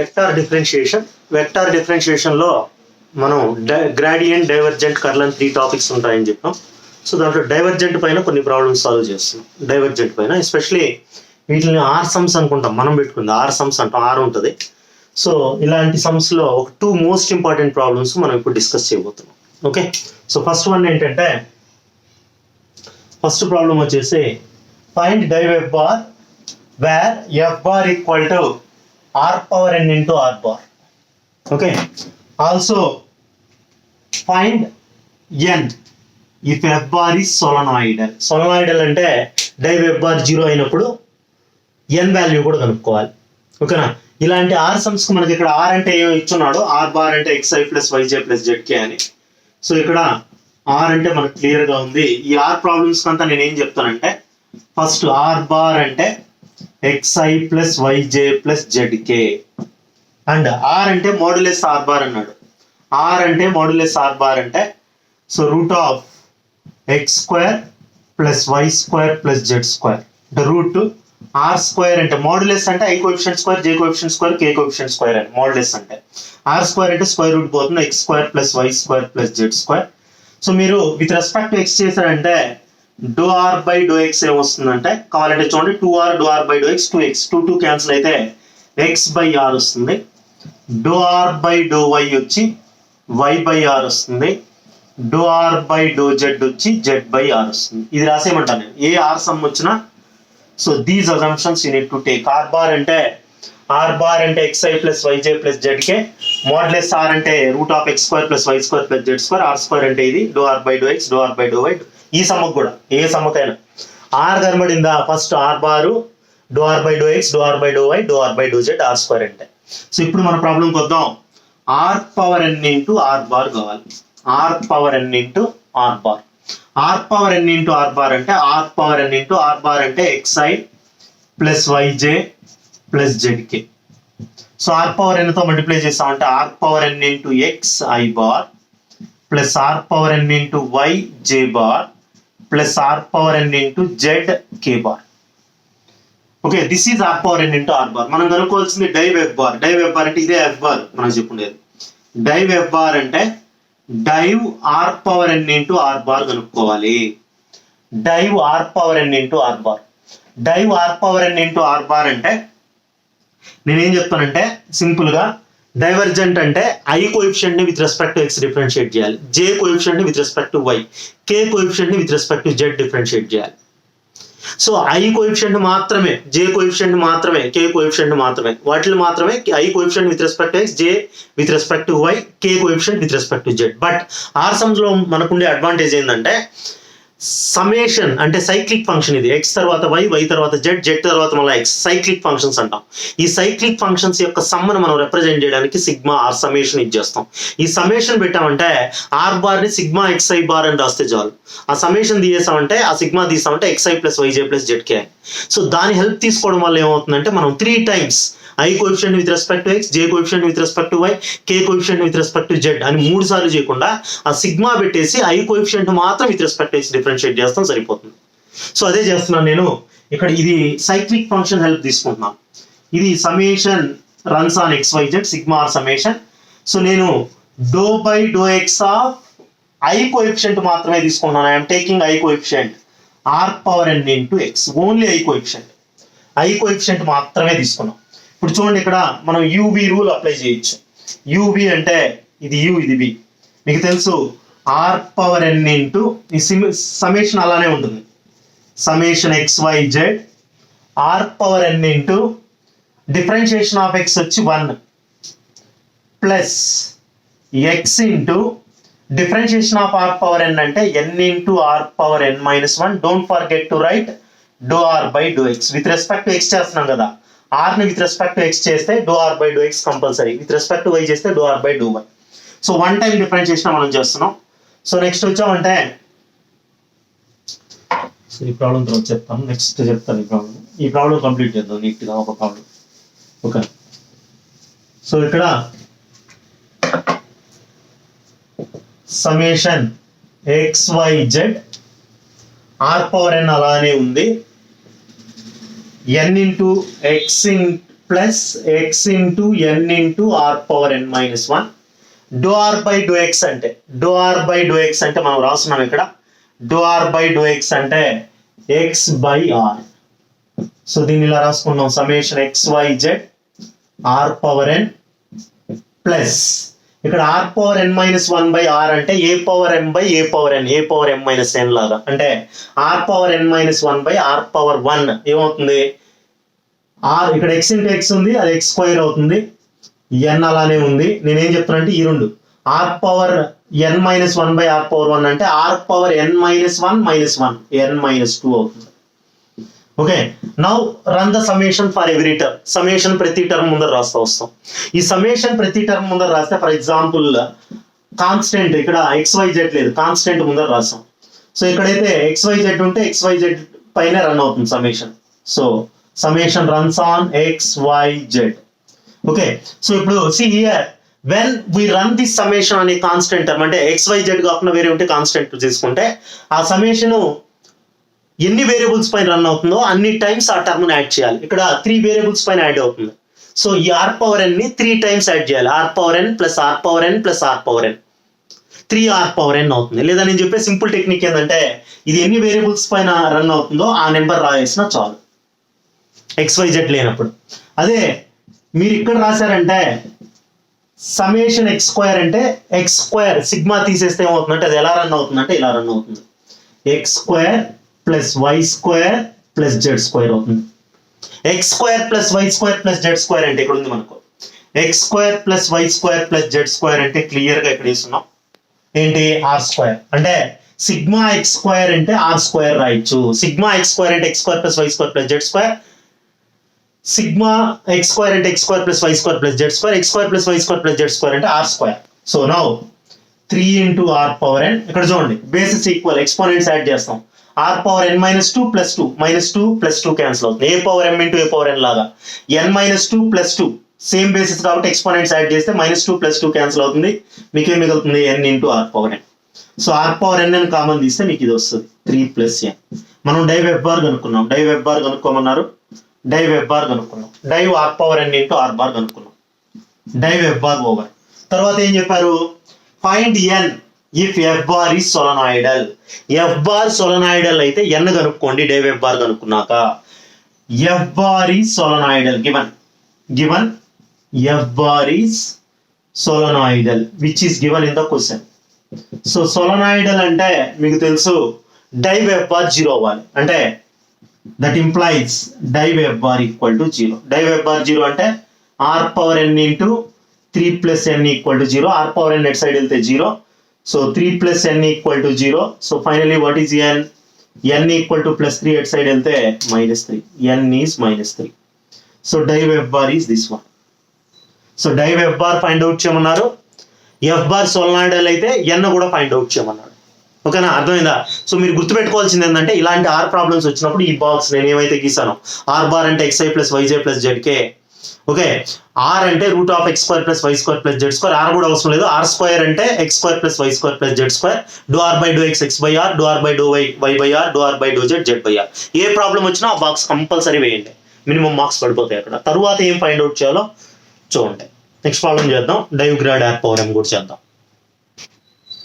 Vector differentiation లో మనం gradient, divergent, curl అని 3 టాపిక్స్ ఉంటాయని చెప్పాం. సో దాంట్లో డైవర్జెంట్ పైన కొన్ని ప్రాబ్లమ్స్ సాల్వ్ చేస్తున్నాం. డైవర్జెంట్ పైన ఎస్పెషలీ వీటిని ఆర్ సమ్స్ అనుకుంటాం, మనం పెట్టుకుంది ఆర్ సమ్స్ అంటాం, ఆర్ ఉంటుంది. సో ఇలాంటి సమ్స్ లో ఒక 2 మోస్ట్ ఇంపార్టెంట్ ప్రాబ్లమ్స్ మనం ఇప్పుడు డిస్కస్ చేయబోతున్నాం. ఓకే, సో ఫస్ట్ వన్ ఏంటంటే, ఫస్ట్ ప్రాబ్లం వచ్చేసి find div F bar where F bar equal to r power n into r bar. Okay, also find n if f bar is solenoidal అంటే dive F bar 0 అయినప్పుడు n value కూడా కనుక్కోవాలి. ఓకేనా, ఇలాంటి are sums కు మనకి ఇక్కడ are అంటే ఏమో ఇచ్చున్నాడు, ఆర్ బార్ అంటే xi plus yj plus zk అని. సో ఇక్కడ ఆర్ అంటే మనకు క్లియర్ గా ఉంది. ఈ ఆర్ ప్రాబ్లమ్స్ కంతా నేను ఏం చెప్తానంటే, ఫస్ట్ ఆర్ బార్ అంటే xi plus yj plus zk and R అంటే మోడ్యులస్ ఆర్ బార్ అన్నాడు. ఆర్ అంటే మోడ్యులస్ ఆర్ బార్ అంటే so root of X square plus why square plus Z square అంటే రూట్ ఆర్ స్క్వేర్ అంటే modulus అంటే I coefficient square, J coefficient square, K coefficient square అని. Modulus అంటే are square అంటే square root పోతుంది, X square plus why square plus Z square. So మీరు with respect to x చేశారంటే do r by do x ఏమొస్తుందంటే, కావాలంటే చూడండి, 2r do r by do x 2x 2 cancel అయితే x by r వస్తుంది. Do r by do y వచ్చి y by r వస్తుంది. Do r by do z వచ్చి z by r వస్తుంది. ఇది రాసేయమంటాను నేను, ఏ ఆర్ సమ్ వచ్చినా. So these assumptions you need to take. R bar అంటే xi plus yj plus zk, modulus r అంటే root of X square plus why square plus Z square, r square అంటే ఇది do r by do x, do r by do y. ఈ సమ్మకు కూడా ఏ సమ్మకైనా r కనబడిందా, first r bar do r by do x, do r by do y, do r by do z, r square అంటే. So ఇప్పుడు మన ప్రాబ్లంకి వద్దాం. R power n into r bar కావాలి. R power n into r bar. R power n into r bar అంటే are power n into r bar అంటే xi plus yj plus zk. So r power n తో multiply చేస్తామంటే r power n into xi bar plus r power n into yj bar plus r power n into zk bar. Okay, this is r power n into r bar. మనం కనుక్కోవాల్సింది div F bar. Div F bar అంటే ఇదే F bar మనం చెప్పుకునేది. Div F bar అంటే div r power n into r bar కనుక్కోవాలి. Div r power n into r bar. Div r power n into r bar అంటే నేనేం చెప్తానంటే, simple గా డైవర్జెంట్ అంటే ఐ కోఎఫిషియంట్ ని with respect to x differentiate చేయాలి, j coefficient ని with respect to why, K coefficient ని with respect to z differentiate చేయాలి. సో ఐ కోఎఫిషియంట్ మాత్రమే, జే కోఎఫిషియంట్ మాత్రమే, కే కోఎఫిషియంట్ మాత్రమే, వాటిని మాత్రమే I coefficient with respect to X, J with respect to why, K coefficient with respect to Z. But R sums లో మనకుండే advantage ఏంటంటే, summation అంటే సైక్లిక్ ఫంక్షన్. ఇది ఎక్స్ తర్వాత వై, వై తర్వాత జెడ్, జెడ్ తర్వాత మళ్ళీ ఎక్స్, సైక్లిక్ ఫంక్షన్స్ అంటాం. ఈ సైక్లిక్ ఫంక్షన్స్ యొక్క సమ్ను మనం రిప్రజెంట్ చేయడానికి సిగ్మా ఆర్ సಮೇషన్ ఇచ్చేస్తాం. ఈ సಮೇషన్ పెట్టామంటే ఆర్ బార్ ని సిగ్మా xi బార్ అని రాస్తే చాలు. ఆ సಮೇషన్ తీసేసామంటే, ఆ సిగ్మా తీసామంటే xi plus yj plus zk. So దాని హెల్ప్ తీసుకోవడం వల్ల ఏమవుతుందంటే, మనం 3 times i coefficient with respect to X, j coefficient with respect to why, K coefficient with respect to z అని 3 సార్లు చేయకుండా ఆ సిగ్మా పెట్టేసి ఐ కోఎఫిషియంట్ మాత్రం with respect to x differentiate చేస్తాం, సరిపోతుంది. సో అదే చేస్తున్నాను నేను ఇక్కడ. ఇది సైక్లిక్ ఫంక్షన్ హెల్ప్ తీసుకుంటున్నాను. ఇది summation runs on xyz sigma or summation. So నేను do by do x of i coefficient మాత్రమే తీసుకుంటున్నాను. I'm taking i coefficient r power n into x, only i coefficient మాత్రమే తీసుకున్నాం. ఇప్పుడు చూడండి, ఇక్కడ మనం యూబి రూల్ అప్లై చేయొచ్చు. యూబి అంటే ఇది యూ, ఇది బి. మీకు తెలుసు ఆర్ పవర్ ఎన్ ఇంటూ ఈ సಮೇషన్ అలానే ఉంటుంది. Summation xyz r power n into differentiation of x వచ్చి 1 plus x into differentiation of r power n అంటే n into r power N minus 1. Don't forget to write do r by do x. With respect to x చేస్తున్నాం కదా, r ని with respect to x చేస్తే do r by do x compulsory, with respect to y చేస్తే do r by do y. So 1 time differentiation మనం చేస్తున్నాం. So next వచ్చామంటే, ఈ problem తర్వాత చెప్తాను, నెక్స్ట్ చెప్తాను. ఈ ప్రాబ్లం కంప్లీట్ చేద్దాం నీట్ గా ఒక ప్రాబ్లం. ఓకే, సో ఇక్కడ summation xyz r power n అలానే ఉంది, n into x plus x into n into r power N minus one. Do r by do x అంటే మనం రాస్తున్నాం ఇక్కడ. Do r by do x అంటే x by r. So దీన్ని ఇలా రాసుకున్నాం, summation x y z r power n plus ఇక్కడ r power N minus one by r అంటే a power m by a power N, A power M minus N లాగా. అంటే are power N minus one by are power one ఏమవుతుంది, R ఇక్కడ X into X ఉంది, అది X square అవుతుంది. ఎన్ అలానే ఉంది. నేనేం చెప్తున్నా అంటే ఈ రెండు r power N minus one by are power one అంటే are power N minus one n minus two అవుతుంది. Okay, now run the summation for every term. Summation ప్రతి టర్మ్ ముందర రాస్తా వస్తాం. ఈ సమ్మేషన్ ప్రతి టర్మ్ ముందర రాస్తే ఫర్ ఎగ్జాంపుల్ కాన్స్టెంట్ ఇక్కడ XYZ లేదు, కాన్స్టెంట్ ముందర రాస్తాం. సో ఇక్కడైతే XYZ ఉంటే XYZ పైన రన్ అవుతుంది summation. So summation runs on XYZ. Okay, so ఇప్పుడు see here when we run this summation అనే కాన్స్టెంట్ టర్మ్ అంటే XYZ కాకుండా వేరే ఉంటే కాన్స్టెంట్ తీసుకుంటే ఆ సమ్మేషన్ ఎన్ని వేరియబుల్స్ పైన రన్ అవుతుందో అన్ని టైమ్స్ ఆ టర్మ్ యాడ్ చేయాలి. ఇక్కడ 3 వేరియబుల్స్ పైన యాడ్ అవుతుంది. సో ఈ ఆర్ పవర్ ఎన్ ని 3 టైమ్స్ యాడ్ చేయాలి. R power n plus r power n plus r power n 3 r power n అవుతుంది. లేదా నేను చెప్పే సింపుల్ టెక్నిక్ ఏంటంటే ఇది ఎన్ని వేరియబుల్స్ పైన రన్ అవుతుందో ఆ నెంబర్ రాయేసిన చాలు XYZ లేనప్పుడు. అదే మీరు ఇక్కడ రాశారంటే సమ్మేషన్ ఎక్స్ స్క్వేర్ అంటే ఎక్స్ స్క్వేర్ సిగ్మా తీసేస్తే ఏమవుతుందంటే అది ఎలా రన్ అవుతుందంటే ఇలా రన్ అవుతుంది. X square plus why square plus Z square అవుతుంది. X square plus why square plus Z square అంటే ఇక్కడ ఉంది మనకు. X square plus why square plus Z square అంటే క్లియర్ గా ఇక్కడ ఇస్తున్నాం ఏంటి ఆర్ స్క్వేర్. అంటే సిగ్మా ఎక్స్ స్క్వేర్ అంటే ఆర్ స్క్వేర్ రాయొచ్చు. సిగ్మా ఎక్స్ స్క్వేర్ అంటే x square plus why square plus Z square. Sigma x square అంటే x square plus why square plus Z square. X square plus why square plus Z square అంటే are square. So now 3 into r power n. ఇక్కడ చూడండి basis equal, exponents add చేస్తాం. R power ఎన్ minus two plus two plus two cancel అవుతుంది. A power m into a power n లాగా n minus two plus two same basis కాబట్టి exponents add చేస్తే -2 + 2 cancel అవుతుంది. మీకేం మిగులుతుంది n into r power n. So r power n అని common తీస్తే మీకు ఇది వస్తుంది 3 + n. మనం డైవ్ ఎఫ్ బార్ కనుక్కున్నాం. డైవ్ ఎఫ్ బార్ కనుక్కోమన్నారు, డైవ్ ఎఫ్ బార్ కనుక్కున్నాం. Div r power n into r bar కనుక్కున్నాం. Div F bar over. తర్వాత ఏం చెప్పారు, find n if f bar is solenoidal. F bar solenoidal అయితే n కనుక్కోండి div F bar కనుక్కున్నాక. F bar is solenoidal given f bar is solenoidal which is given in the question. So solenoidal అంటే మీకు తెలుసు div f bar 0 అవ్వాలి. అంటే that implies div f bar equal to 0. div f bar 0 అంటే r power n into 3 + n equal to 0. r power n net side వెళ్తే 0. So 3 + n equal to 0. So finally what is n? n equal to +3 at side వెళ్తే -3. n is -3. So div f bar is this one. So div f bar find out చేయమన్నారు. f bar సోలనాయిడల్ అయితే n కూడా find out చేయమన్నాడు. ఓకేనా, అర్థమైందా? So మీరు గుర్తుపెట్టుకోవాల్సింది ఏంటంటే ఇలాంటి ఆర్ ప్రాబ్లమ్స్ వచ్చినప్పుడు ఈ బాక్స్ నేను ఏమైతే గీసానో r bar అంటే xi + yj + zk. Okay, r అంటే √(x² + y² + z²). r కూడా అవసరం లేదు. r² అంటే x² + y² + z². Do r by do x x/r, do r by do y/r, do r by do z z/r. ఏ problem వచ్చినా ఆ box compulsory వేయండి, minimum marks పడిపోతాయి అక్కడ. తరువాత ఏం ఫైండ్ అవుట్ చేయాలో చూడండి. నెక్స్ట్ ప్రాబ్లం చేద్దాం. Div grad R power M కూడా చేద్దాం.